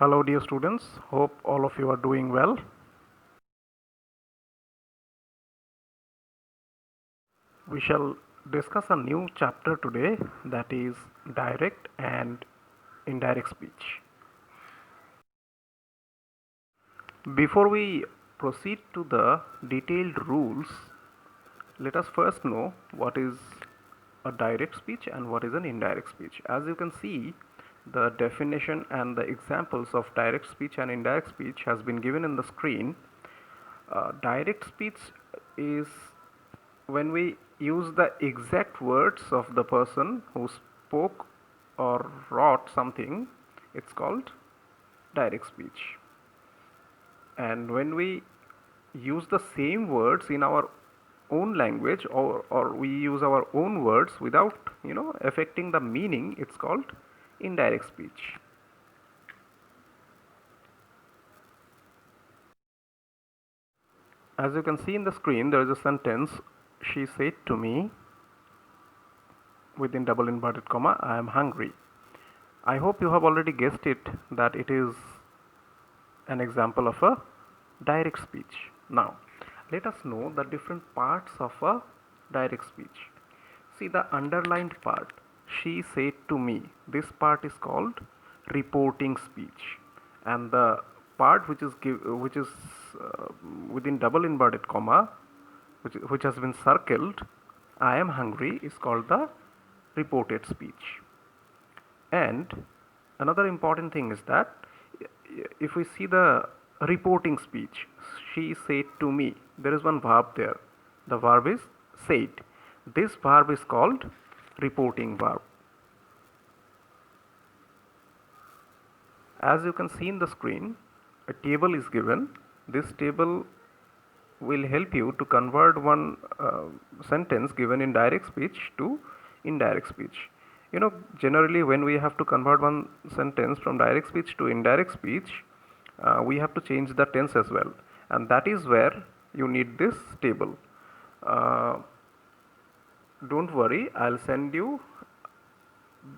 Hello dear students, hope all of you are doing well. We shall discuss a new chapter today, that is direct and indirect speech. Before we proceed to the detailed rules, let us first know what is a direct speech and what is an indirect speech. As you can see, the definition and the examples of direct speech and indirect speech has been given in the screen. Direct speech is when we use the exact words of the person who spoke or wrote something. It's called direct speech. And when we use the same words in our own language, or we use our own words without affecting the meaning, it's called indirect speech. As you can see in the screen, there is a sentence, she said to me, within double inverted comma, I am hungry. I hope you have already guessed it, that it is an example of a direct speech. Now, let us know the different parts of a direct speech. See the underlined part, she said to me. This part is called reporting speech, and the part which is within double inverted comma, which has been circled, I am hungry, is called the reported speech. And another important thing is that if we see the reporting speech, she said to me, there is one verb there. The verb is said. This verb is called reporting verb. As you can see in the screen, a table is given. This table will help you to convert one sentence given in direct speech to indirect speech. Generally when we have to convert one sentence from direct speech to indirect speech, we have to change the tense as well, and that is where you need this table. Don't worry, I'll send you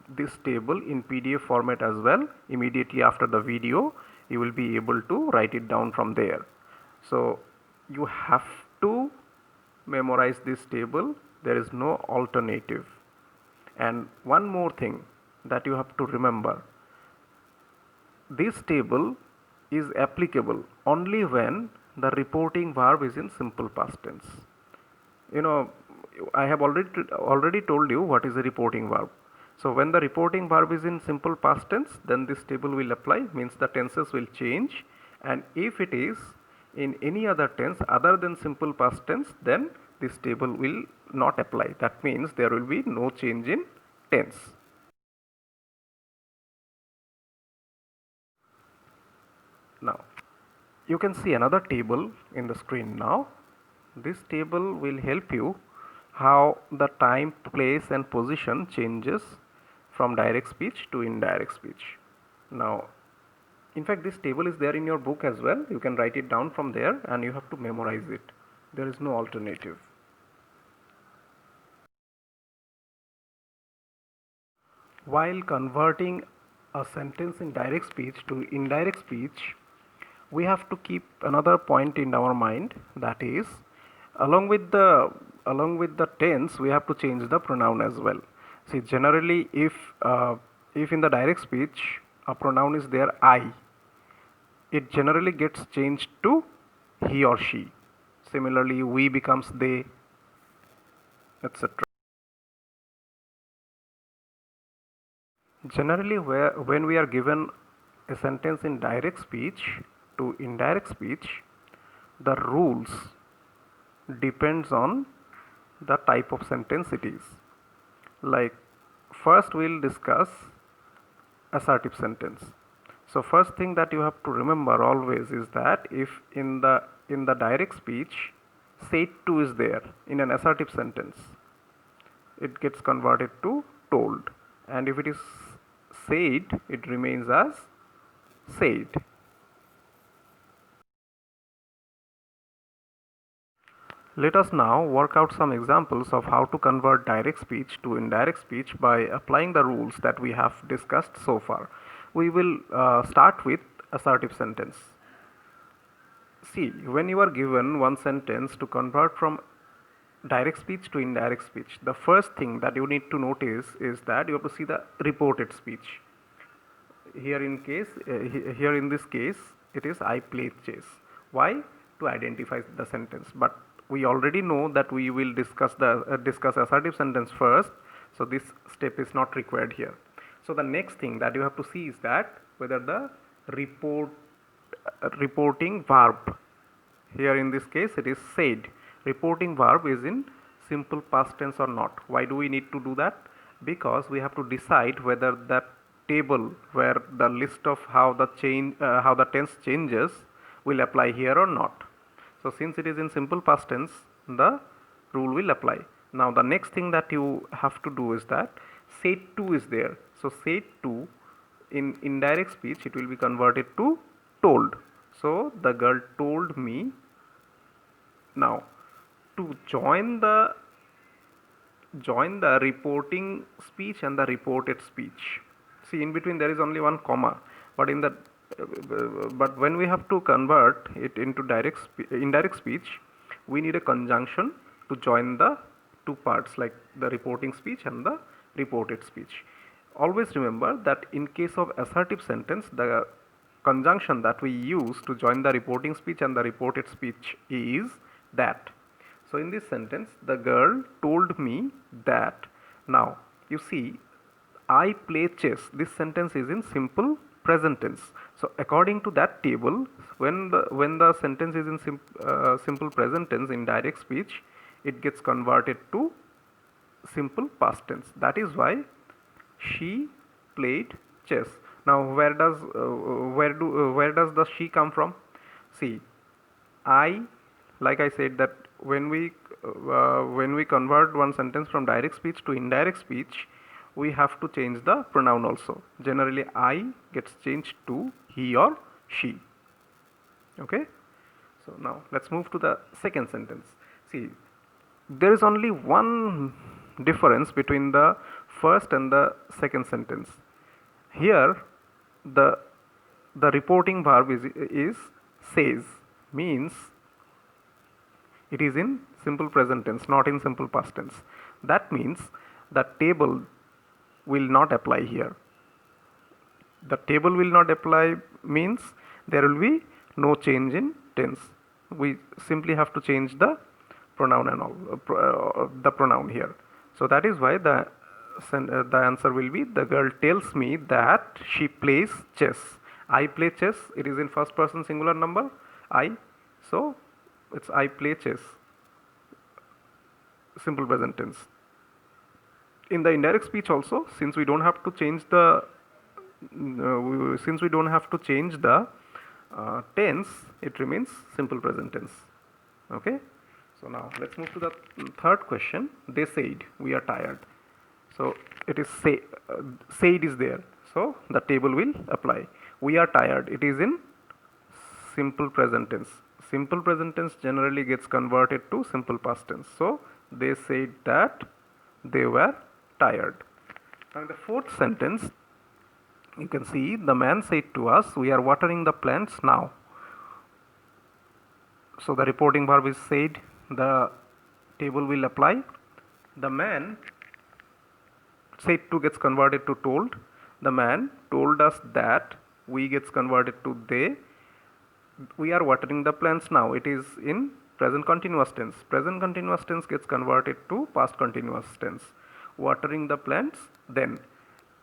this table in PDF format as well. Immediately after the video, you will be able to write it down from there. So you have to memorize this table. There is no alternative. And one more thing that you have to remember, this table is applicable only when the reporting verb is in simple past tense. I have already told you what is a reporting verb. So when the reporting verb is in simple past tense, then this table will apply, means the tenses will change. And if it is in any other tense other than simple past tense, then this table will not apply. That means there will be no change in tense. Now you can see another table in the screen now. This table will help you how the time, place and position changes from direct speech to indirect speech. Now, in fact, this table is there in your book as well. You can write it down from there and you have to memorize it. There is no alternative. While converting a sentence in direct speech to indirect speech, we have to keep another point in our mind, that is, along with the tense, we have to change the pronoun as well. See, generally if in the direct speech a pronoun is there, I, it generally gets changed to he or she. Similarly, we becomes they, etc. Generally, when we are given a sentence in direct speech to indirect speech, the rules depends on the type of sentence it is. Like, first we'll discuss assertive sentence. So first thing that you have to remember always is that if in the direct speech said to is there in an assertive sentence, it gets converted to told, and if it is said, it remains as said. Let us now work out some examples of how to convert direct speech to indirect speech by applying the rules that we have discussed so far. We will start with assertive sentence. See, when you are given one sentence to convert from direct speech to indirect speech, the first thing that you need to notice is that you have to see the reported speech. Here in this case, it is I play chess. Why? To identify the sentence. But we already know that we will discuss assertive sentence first, so this step is not required here. So the next thing that you have to see is that whether the reporting verb, here in this case it is said, reporting verb is in simple past tense or not. Why do we need to do that? Because we have to decide whether that table where the list of how the tense changes will apply here or not. So since it is in simple past tense, the rule will apply. Now the next thing that you have to do is that said to is there. So said to in indirect speech, it will be converted to told. So the girl told me. Now to join the reporting speech and the reported speech, see, in between there is only one comma, but but when we have to convert it into indirect speech, we need a conjunction to join the two parts, like the reporting speech and the reported speech. Always remember that in case of assertive sentence, the conjunction that we use to join the reporting speech and the reported speech is that. So in this sentence, the girl told me that. Now you see, I play chess. This sentence is in simple present tense. So according to that table, when the sentence is in simple present tense in direct speech, it gets converted to simple past tense. That is why she played chess. Now where does the she come from? See, I, like I said, that when we convert one sentence from direct speech to indirect speech, we have to change the pronoun also. Generally I gets changed to he or she. Okay, so now let's move to the second sentence. See, there is only one difference between the first and the second sentence. Here the reporting verb is says, means it is in simple present tense, not in simple past tense. That means the table will not apply here. The table will not apply means there will be no change in tense. We simply have to change the pronoun and all, the pronoun here. So that is why the answer will be, the girl tells me that she plays chess. I play chess, it is in first person singular number, I. So it's I play chess, simple present tense. In the indirect speech also, since we don't have to change the tense, it remains simple present tense. Okay, so now let's move to the third question. They said, we are tired. So it is said is there, so the table will apply. We are tired, it is in simple present tense. Simple present tense generally gets converted to simple past tense. So they said that they were tired. Now in the fourth sentence, you can see the man said to us, we are watering the plants now. So the reporting verb is said, the table will apply. The man said to gets converted to told. The man told us that, we gets converted to they. We are watering the plants now, it is in present continuous tense. Present continuous tense gets converted to past continuous tense. Watering the plants then.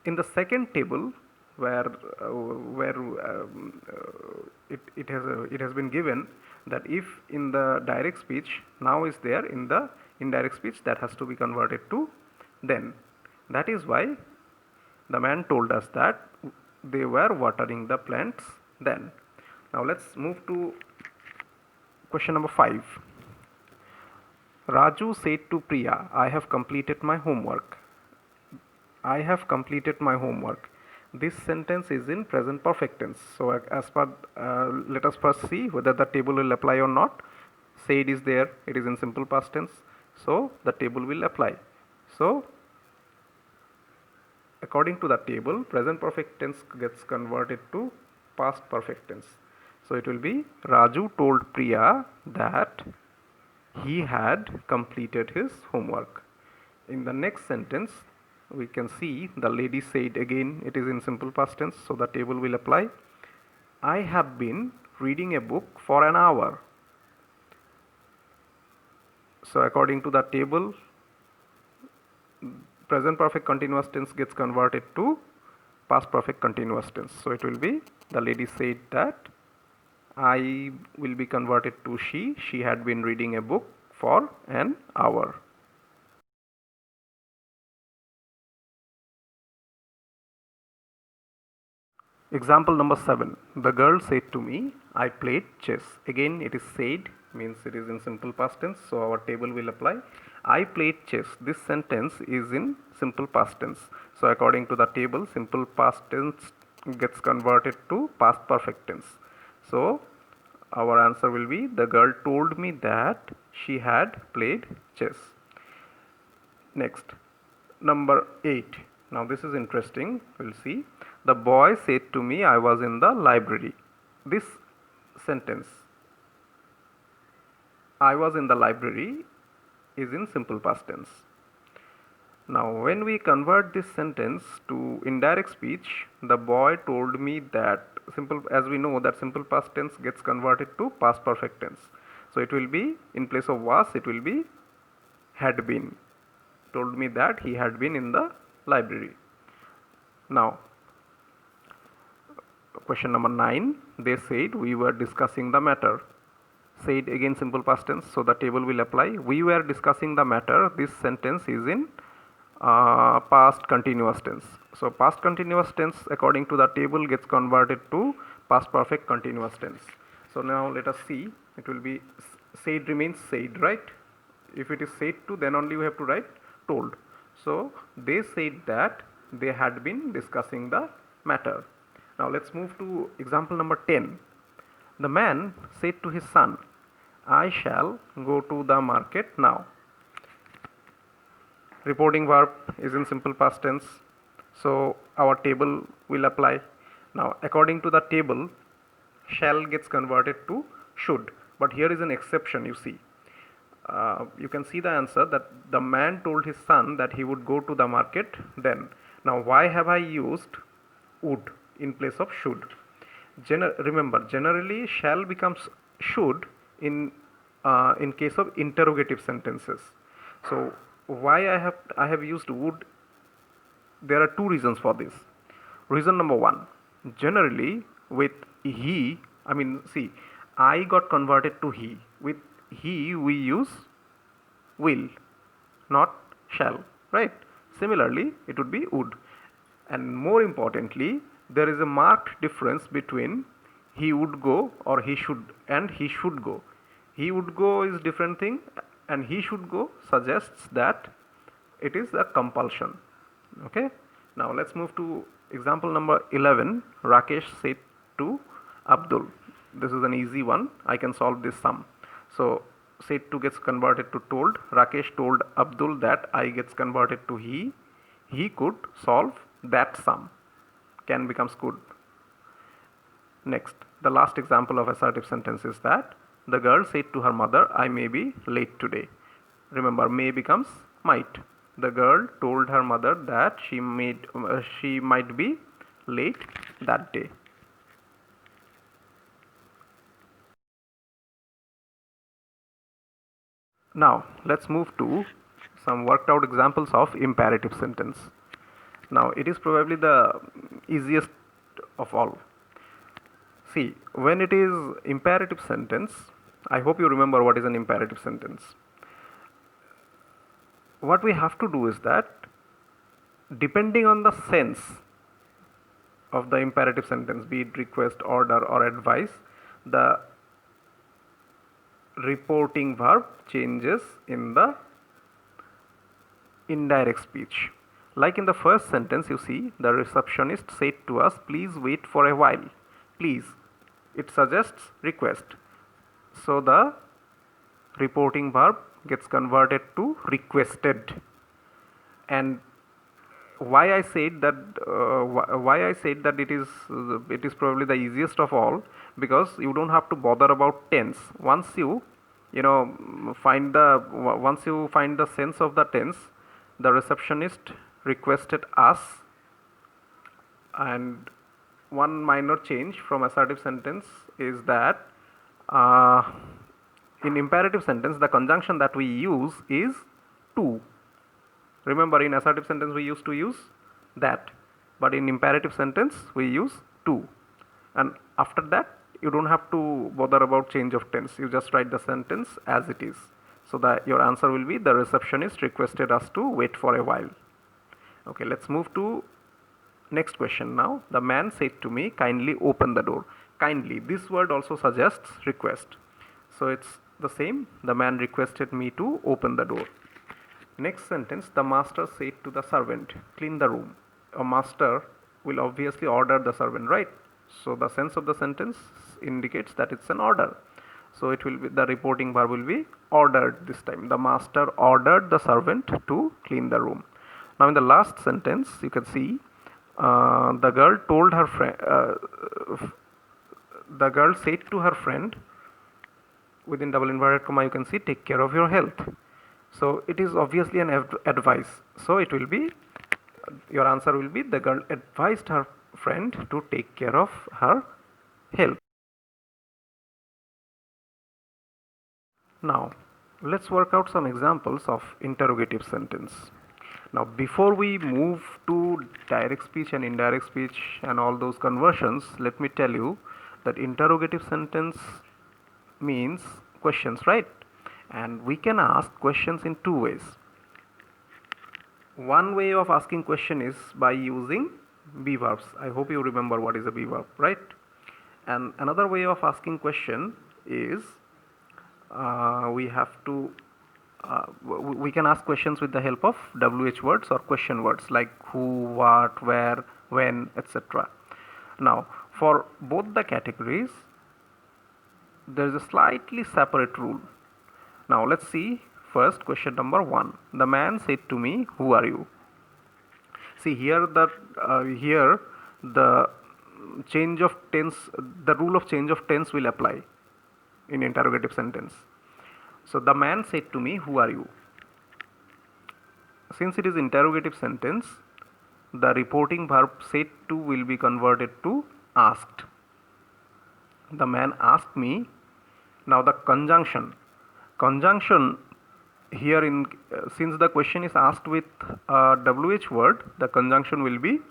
In the second table, where it has been given that if in the direct speech now is there, in the indirect speech that has to be converted to then. That is why the man told us that they were watering the plants then. Now let's move to question number 5. Raju said to Priya, I have completed my homework. I have completed my homework. This sentence is in present perfect tense. So let us first see whether the table will apply or not. Said is there, it is in simple past tense, so the table will apply. So according to the table, present perfect tense gets converted to past perfect tense. So it will be Raju told Priya that he had completed his homework. In the next sentence, we can see the lady said, again it is in simple past tense, so the table will apply. I have been reading a book for an hour. So according to the table, present perfect continuous tense gets converted to past perfect continuous tense. So it will be the lady said that, I will be converted to she. She had been reading a book for an hour. Example number 7. The girl said to me, I played chess. Again it is said, means it is in simple past tense, so our table will apply. I played chess. This sentence is in simple past tense. So according to the table, simple past tense gets converted to past perfect tense. So our answer will be, the girl told me that she had played chess. Next, number 8. Now this is interesting. We'll see. The boy said to me, I was in the library. This sentence, I was in the library, is in simple past tense. Now when we convert this sentence to indirect speech, the boy told me that, simple, as we know that simple past tense gets converted to past perfect tense. So it will be, in place of was, it will be had been. Told me that he had been in the library. Now question number 9. They said we were discussing the matter. Said again simple past tense, so the table will apply. We were discussing the matter. This sentence is in past continuous tense. So past continuous tense according to the table gets converted to past perfect continuous tense. So now let us see. It will be said remains said, right? If it is said to, then only we have to write told. So they said that they had been discussing the matter. Now let's move to example number 10. The man said to his son, I shall go to the market now. Reporting verb is in simple past tense, so our table will apply. Now according to the table, shall gets converted to should, but here is an exception. You see, you can see the answer, that the man told his son that he would go to the market then. Now why have I used would in place of should? Remember, generally shall becomes should in case of interrogative sentences. So why I have used would? There are two reasons for this. Reason number 1, generally with he, I mean, see, I got converted to he. With he we use will, not shall, right? Similarly it would be would. And more importantly, there is a marked difference between he would go or he should and he should go. He would go is different thing, and he should go suggests that it is a compulsion. Okay, now let's move to example number 11. Rakesh said to Abdul. This is an easy one. I can solve this sum. So said to gets converted to told. Rakesh told Abdul that I gets converted to he. He could solve that sum. Can becomes could. Next, the last example of assertive sentence is that the girl said to her mother, I may be late today. Remember, may becomes might. The girl told her mother that she might be late that day. Now let's move to some worked out examples of imperative sentence. Now it is probably the easiest of all. See, when it is imperative sentence, I hope you remember what is an imperative sentence. What we have to do is that, depending on the sense of the imperative sentence, be it request, order or advice, the reporting verb changes in the indirect speech. Like in the first sentence, you see the receptionist said to us, please wait for a while. Please, it suggests request. So the reporting verb gets converted to requested. And why I said that it is probably the easiest of all, because you don't have to bother about tense. Once you know find the once you find the sense of the tense, the receptionist requested us. And one minor change from assertive sentence is that uh, in imperative sentence the conjunction that we use is to. Remember, in assertive sentence we used to use that, but in imperative sentence we use to. And after that you don't have to bother about change of tense, you just write the sentence as it is. So that your answer will be, the receptionist requested us to wait for a while. Okay, let's move to next question now. The man said to me, kindly open the door. Kindly, this word also suggests request, so it's the same. The man requested me to open the door. Next sentence, the master said to the servant, clean the room. A master will obviously order the servant, right? So the sense of the sentence indicates that it's an order. So it will be, the reporting verb will be ordered this time. The master ordered the servant to clean the room. Now in the last sentence, you can see the girl told her friend. The girl said to her friend, within double inverted comma you can see, take care of your health. So it is obviously an advice. So it will be, your answer will be, the girl advised her friend to take care of her health. Now let's work out some examples of interrogative sentence. Now before we move to direct speech and indirect speech and all those conversions, let me tell you that interrogative sentence means questions, right? And we can ask questions in two ways. One way of asking question is by using be verbs. I hope you remember what is a be verb, right? And another way of asking question is we can ask questions with the help of WH words or question words like who, what, where, when, etc. Now for both the categories there is a slightly separate rule. Now let's see first question number 1. The man said to me, who are you? See here the change of tense, the rule of change of tense will apply in interrogative sentence. So the man said to me, who are you? Since it is interrogative sentence, the reporting verb said to will be converted to asked. The man asked me. Now the conjunction here in since the question is asked with a WH word, the conjunction will be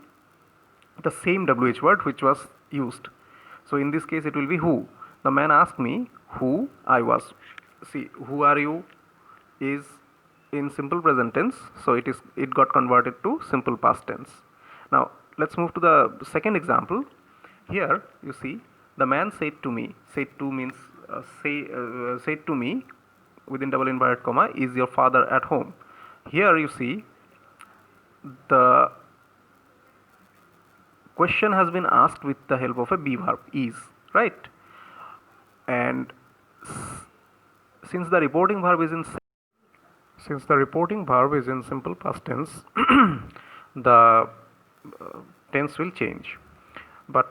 the same WH word which was used. So in this case it will be who. The man asked me who I was. See, who are you is in simple present tense, so it got converted to simple past tense. Now let's move to the second example. Here you see, the man said to me. Said to means said to me within double inverted comma, is your father at home? Here you see the question has been asked with the help of a be verb, is, right? And since the reporting verb is in simple past tense, the tense will change. But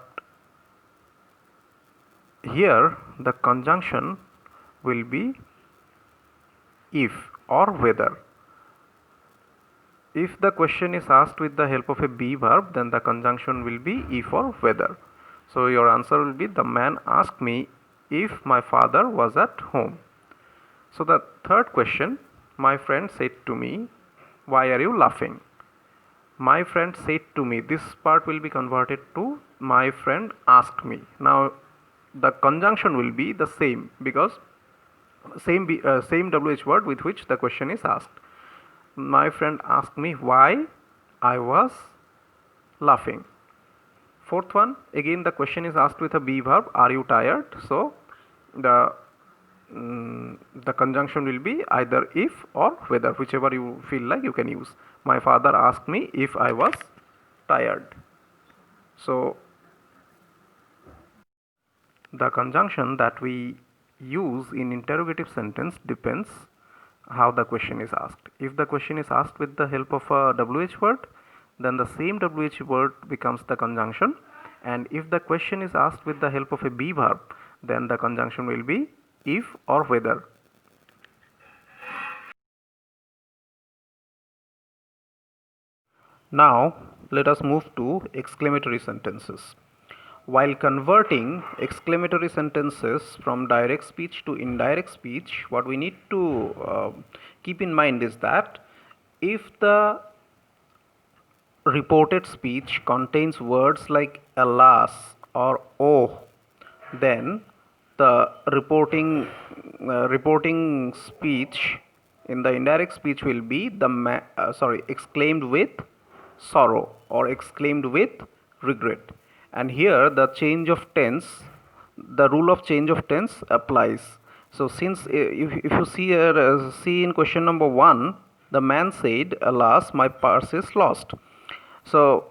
here the conjunction will be if or whether. If the question is asked with the help of a be verb, then the conjunction will be if or whether. So your answer will be, the man asked me if my father was at home. So the third question, my friend said to me, why are you laughing? My friend said to me, this part will be converted to my friend asked me. Now the conjunction will be the same, because same WH word with which the question is asked. My friend asked me why I was laughing. Fourth one, again the question is asked with a be verb, are you tired? So the conjunction will be either if or whether, whichever you feel like you can use. My father asked me if I was tired. So the conjunction that we use in interrogative sentence depends how the question is asked. If the question is asked with the help of a WH word, then the same WH word becomes the conjunction, and if the question is asked with the help of a be verb, then the conjunction will be if or whether. Now let us move to exclamatory sentences. While converting exclamatory sentences from direct speech to indirect speech, what we need to keep in mind is that if the reported speech contains words like alas or oh, then the reporting speech in the indirect speech will be exclaimed with sorrow or exclaimed with regret. And here the change of tense, the rule of change of tense applies. So since if you see here, see in question number 1, the man said, alas, my purse is lost. So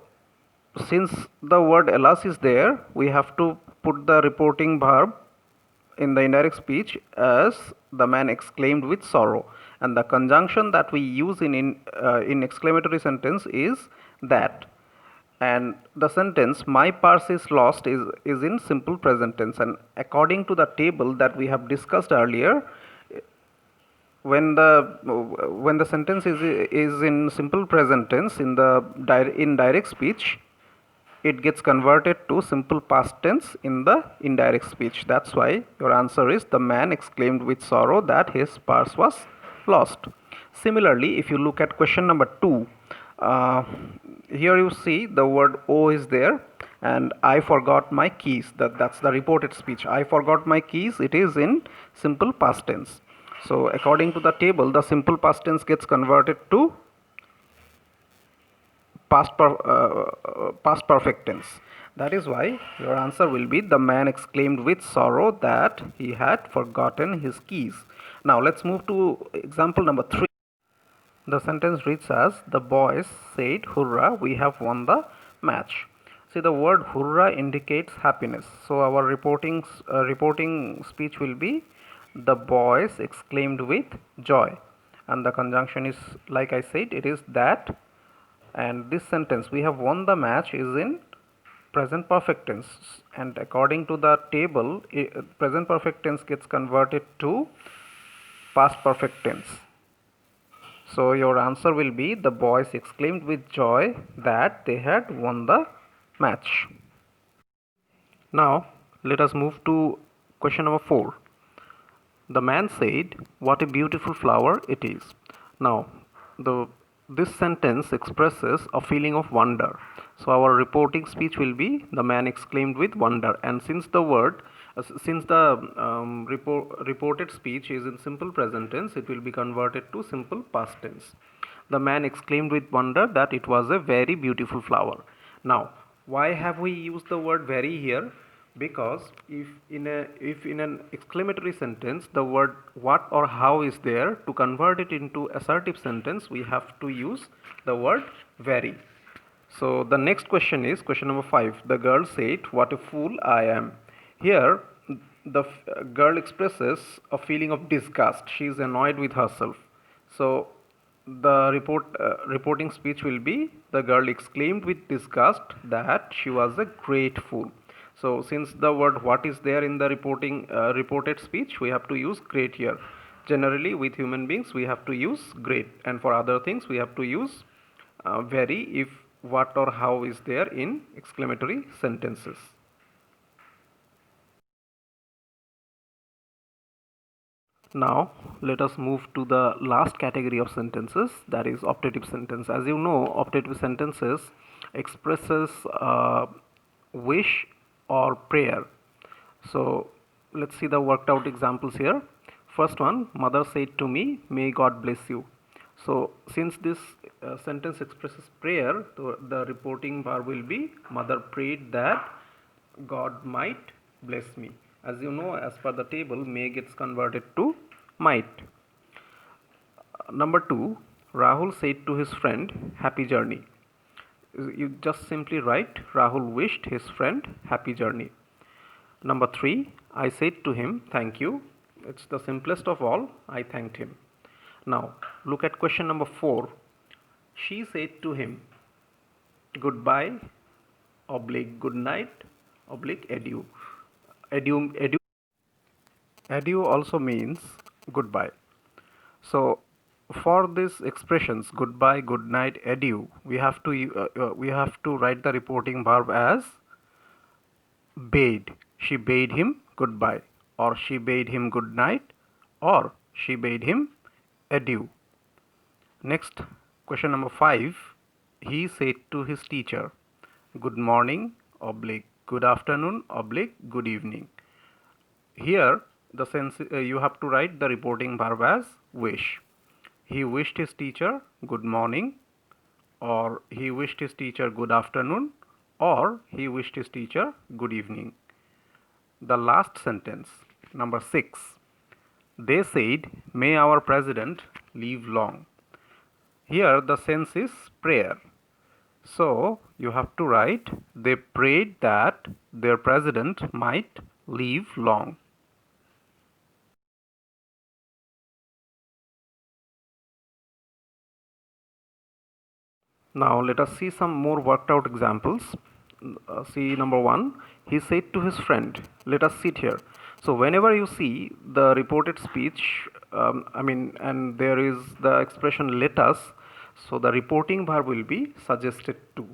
since the word alas is there, we have to put the reporting verb in the indirect speech as the man exclaimed with sorrow, and the conjunction that we use in exclamatory sentence is that. And the sentence my purse is lost is in simple present tense, and according to the table that we have discussed earlier, when the sentence is in simple present tense in direct speech, it gets converted to simple past tense in the indirect speech. That's why your answer is the man exclaimed with sorrow that his purse was lost. Similarly, if you look at question number 2, here you see the word oh is there, and I forgot my keys. That's the reported speech. I forgot my keys. It is in simple past tense. So according to the table, the simple past tense gets converted to past perfect tense. That is why your answer will be the man exclaimed with sorrow that he had forgotten his keys. Now let's move to example number 3. The sentence reads as, the boys said, hurrah, we have won the match. See, the word hurrah indicates happiness. So our reporting speech will be, the boys exclaimed with joy. And the conjunction is, like I said, it is that. And this sentence, we have won the match, is in present perfect tense. And according to the table, present perfect tense gets converted to past perfect tense. So your answer will be, the boys exclaimed with joy that they had won the match. Now let us move to question number 4. The man said, what a beautiful flower it is. Now this sentence expresses a feeling of wonder. So our reporting speech will be, the man exclaimed with wonder. And since the reported speech is in simple present tense, it will be converted to simple past tense. The man exclaimed with wonder that it was a very beautiful flower. Now, why have we used the word very here? Because if in an exclamatory sentence the word what or how is there, to convert it into assertive sentence we have to use the word very. So the next question is question number 5. The girl said, what a fool I am. Here the girl expresses a feeling of disgust. She is annoyed with herself. So the reporting speech will be, the girl exclaimed with disgust that she was a great fool. So since the word what is there in the reported speech, we have to use great here. Generally with human beings we have to use great, and for other things we have to use very if what or how is there in exclamatory sentences. Now let us move to the last category of sentences, that is optative sentence. As you know, optative sentences expresses wish or prayer. So let's see the worked out examples here. First one, mother said to me, may God bless you. So since this sentence expresses prayer, the reporting verb will be, mother prayed that God might bless me. As you know, as per the table, may gets converted to might. Number 2, Rahul said to his friend, happy journey. You just simply write, Rahul wished his friend happy journey. Number 3, I said to him, thank you. It's the simplest of all, I thanked him. Now look at question number 4. She said to him. goodbye oblique good night oblique adieu. Adieu also means goodbye. So for these expressions goodbye, good night, adieu, we have to write the reporting verb as bade. She bade him goodbye, or she bade him good night, or she bade him adieu. Next, question number 5. He said to his teacher, good morning, oblique, good afternoon, oblique, good evening. Here, the sense you have to write the reporting verb as wish. He wished his teacher good morning, or he wished his teacher good afternoon, or he wished his teacher good evening. The last sentence, number 6. They said, may our president live long. Here the sense is prayer. So you have to write, they prayed that their president might live long. Now let us see some more worked out examples. See number 1. He said to his friend, let us sit here. So whenever you see the reported speech, and there is the expression let us, so the reporting verb will be suggested to,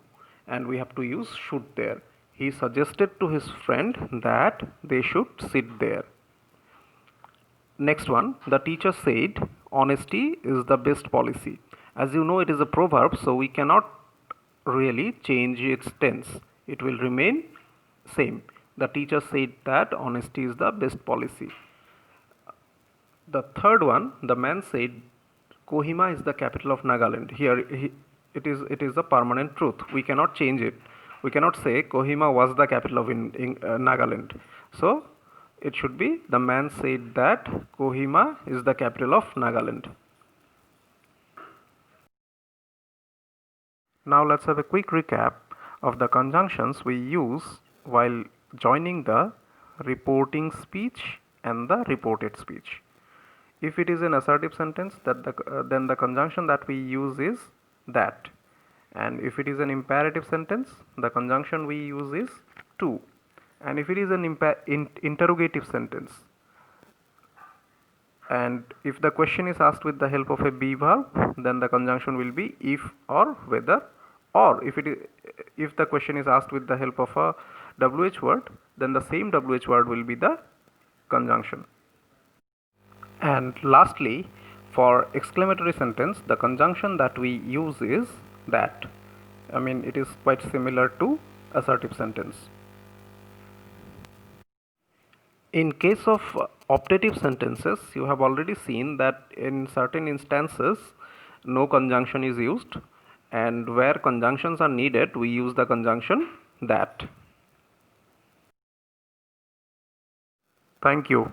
and we have to use should there. He suggested to his friend that they should sit there. Next one, the teacher said, honesty is the best policy. As you know, it is a proverb, so we cannot really change its tense. It will remain same. The teacher said that honesty is the best policy. The third one, the man said, Kohima is the capital of Nagaland. Here, it is a permanent truth. We cannot change it. We cannot say Kohima was the capital of Nagaland. So, it should be the man said that Kohima is the capital of Nagaland. Now let's have a quick recap of the conjunctions we use while joining the reporting speech and the reported speech. If it is an assertive sentence, then the conjunction that we use is that. And if it is an imperative sentence, the conjunction we use is to. And if it is an interrogative sentence, and if the question is asked with the help of a be verb, then the conjunction will be if or whether, or if the question is asked with the help of a WH word, then the same WH word will be the conjunction. And lastly, for exclamatory sentence, the conjunction that we use is that. It is quite similar to assertive sentence. In case of optative sentences, you have already seen that in certain instances no conjunction is used, and where conjunctions are needed we use the conjunction that. Thank you.